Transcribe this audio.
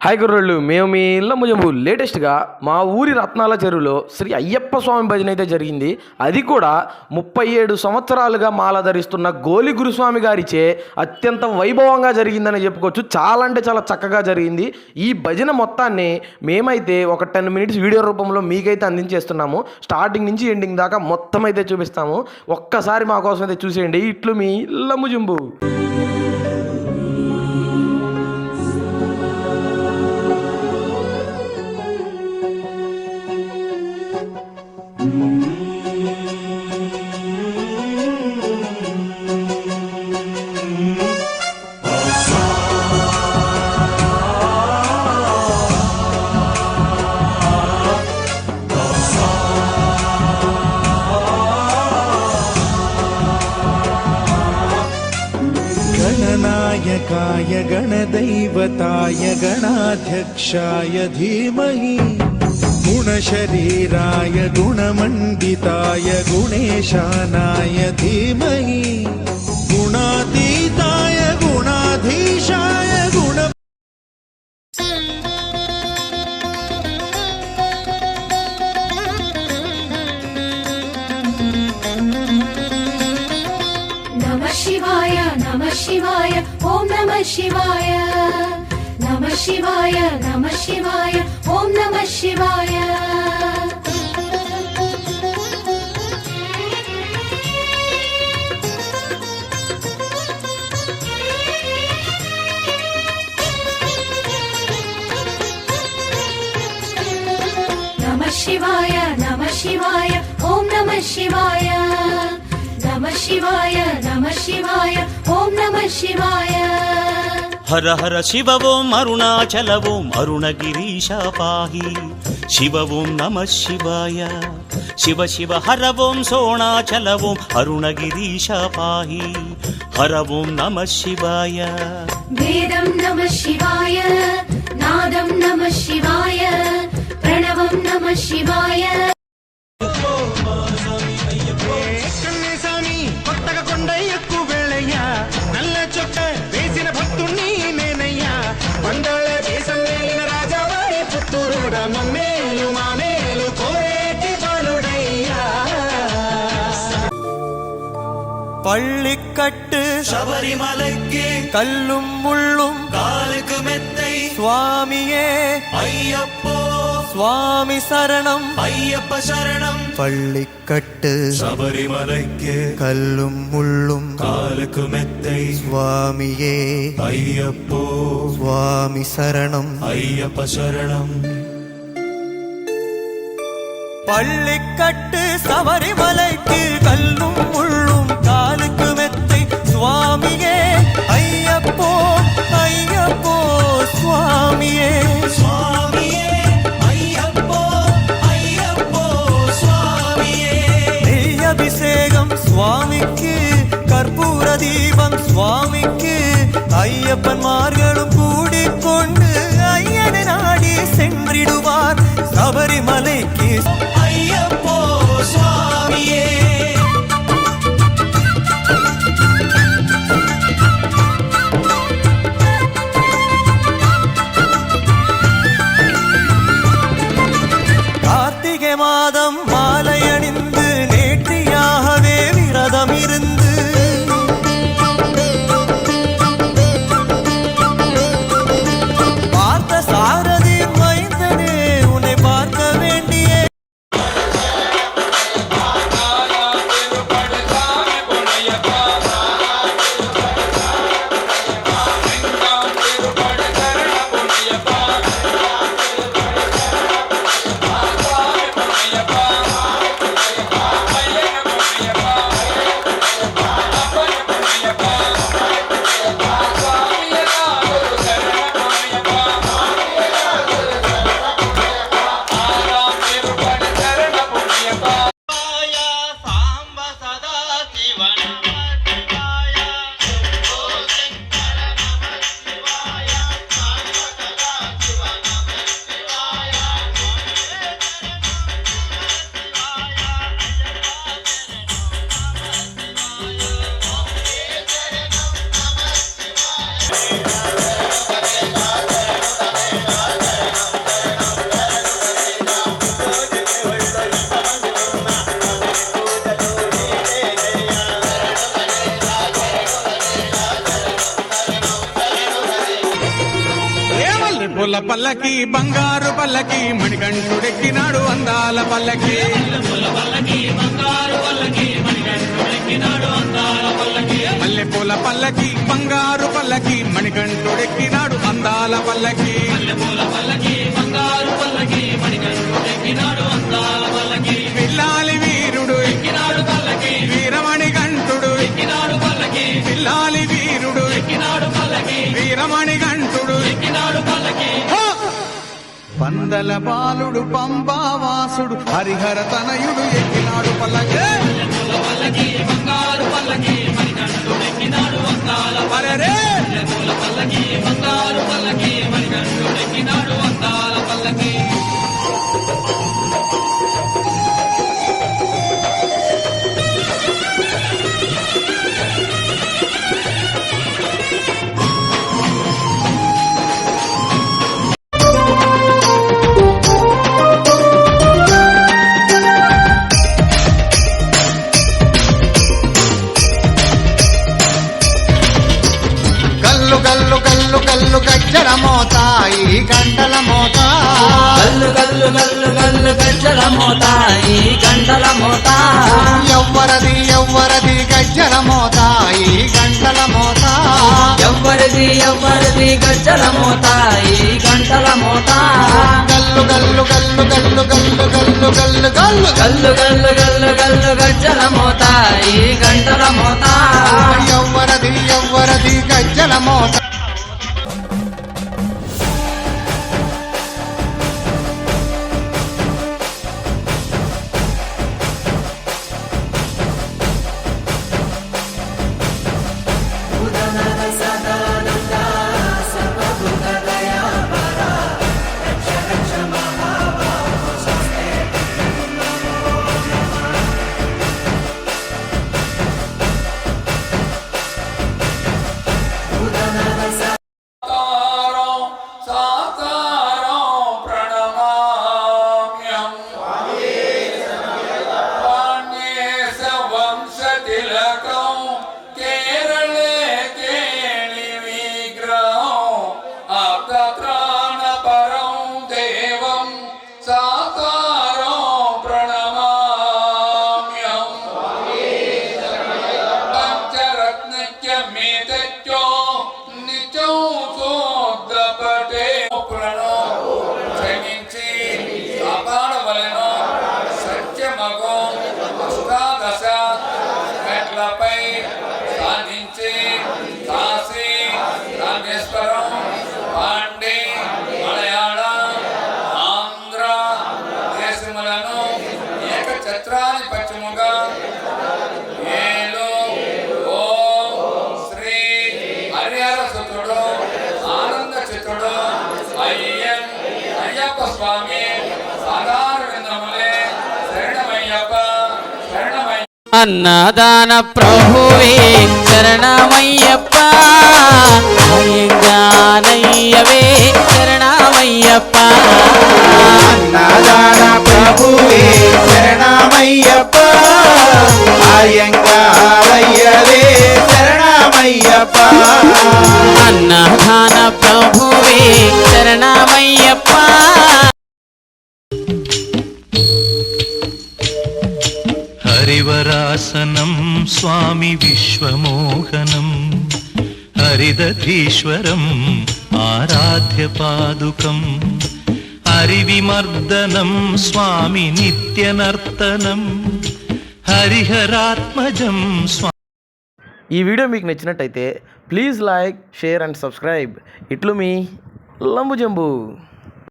Hi గుర్రోళ్ళు, మేము మీ ఇళ్ళ ముజంబు లేటెస్ట్గా మా ఊరి రత్నాల చెరువులో శ్రీ అయ్యప్ప స్వామి భజన అయితే జరిగింది. అది కూడా 37 సంవత్సరాలుగా మాల ధరిస్తున్న గోలి గురుస్వామి గారిచే అత్యంత వైభవంగా జరిగిందని చెప్పుకోవచ్చు. చాలా అంటే చాలా చక్కగా జరిగింది. ఈ భజన మొత్తాన్ని మేమైతే ఒక 10 మినిట్స్ వీడియో రూపంలో మీకైతే అందించేస్తున్నాము. స్టార్టింగ్ నుంచి ఎండింగ్ దాకా మొత్తం అయితే చూపిస్తాము. ఒక్కసారి మా కోసం అయితే చూసేయండి. ఇట్లు మీ ఇళ్ళ ముజంబు. गणनायकाय गणदैवताय गणाध्यक्षाय धीमहि गुणशरीराय गुणमण्डिताय गुणेशानाय धीमहि गुणातीताय गुणाधीशाय गुण नमः शिवाय ओम नमः शिवाय नमः शिवाय नमः शिवाय ओम नमः शिवाय नमः शिवाय ओम नमः शिवाय नमः शिवाय ओम नमः शिवाय हर हर शिव ओम अरुणाचल ओम अरुणगिरीश पाहि शिव ओम नमः शिवाय शिव शिव हर ओम सोणाचल ओम अरुणगिरीश पाहि हर ओम नमः शिवाय वेदं नमः शिवाय नादं नमः शिवाय प्रणवं नमः शिवाय பள்ளிக்கட்டு சபரிமலைக்கு கல்லும் முள்ளும் காலுக்கு மெத்தை சுவாமியே ஐயப்போ சுவாமி சரணம் ஐயப்ப சரணம் பள்ளிக்கட்டு சபரிமலைக்கு கல்லும் முள்ளும் காலுக்கு மெத்தை சுவாமியே ஐயப்போ சுவாமி சரணம் ஐயப்ப சரணம் பள்ளிக்கட்டு சபரிமலைக்கு கல்லும் முள்ளும் காலுக்கு மெத்தை சுவாமியே ஐயப்போ ஐயப்போ சுவாமியே சுவாமியே ஐயப்போ ஐயப்போ சுவாமியே நெய் அபிஷேகம் சுவாமிக்கு கற்பூர தீபம் சுவாமிக்கு ஐயப்பன்மார்களும் கூடிக்கொண்டு ஐயனை நாடி சென்றிடுவார் சபரிமலைக்கு ஐயப்போ சுவாமியே கார்த்திகை மாதம் மாலை அணிந்து நேற்றியாகவே விரதம் இருந்து பார்த்த சாரதி மைந்தனே உன்னை பார்க்க வேண்டிய మల్లెపూల పల్లకి బంగారు పల్లకి మణికంఠుడెక్కినాడు అందాల పల్లకి మల్లెపూల పల్లకి బంగారు పల్లకి మణికంఠుడెక్కినాడు అందాల పల్లకి పిల్లాలి వీరుడు ఎక్కినాడు పల్లకి వీరమణి కంఠుడు ఎక్కినాడు పల్లకి పిల్లాలి వీరుడు ఎక్కినాడు పల్లకి వీరమణి కంఠుడు ఎక్కినాడు పల్లకి పందల బాలుడు పంబావాసుడు హరిహర తనయుడు ఎక్కినాడు పల్లకి బంగారు పల్లకి మణికంఠుడు ఎక్కినాడు అందాల పల్లకి బంగారు పల్లకి మణికంఠుడు ఎక్కినాడు అందాల పల్లకి గల్లు గల్లు గల్లు గల్లు గజ్జల మోత ఈ గంటల మోత గల్లు గల్లు గల్లు గల్లు గజ్జల మోత ఈ గంటల మోత ఎవ్వరది ఎవ్వరది గజ్జల మోత ఈ గంటల మోత ఎవ్వరిది ఎవ్వరిది గజ్జల మోత ఈ గంటల మోత గల్లు గల్లు గల్లు గల్లు గల్లు గల్లు గల్లు గల్లు గల్లు గల్లు గల్లు గల్లు గజ్జల మోత ఈ గంటల మోత ఎవ్వరది ఎవ్వరది గజ్జల మోత సాధించి కాశీ రామేశ్వరం పాండే మలయాళ ఆంధ్ర దేశములను ఏకఛత్రాధిపత్యముగా ఏలు ఓం శ్రీ హరిహర సుతుడు ఆనంద చిత్తుడు అయ్యప్ప స్వామి సాధారణ విందములే శరణమయ్యప్ప శరణమయ్య అన్నదాన ప్రభువే శరణమయ్యప్ప అయ్యంగానయ్యవే శరణమయ్యప్ప అన్నదాన ప్రభువే శరణమయ్యప్ప అయ్యంగారయ్యవే శరణమయ్యప్ప అన్నదాన ప్రభువే శరణమయ్యప్ప హరివరాసనం స్వామి విశ్వమోహనం హరిదధీశ్వరం ఆరాధ్య పాదుకం హరివిమర్దనం స్వామి నిత్యనర్తనం హరిహరాత్మజం స్వామి. ఈ వీడియో మీకు నచ్చినట్టయితే please like share and subscribe. ఇట్లు మీ లంబు జంబు.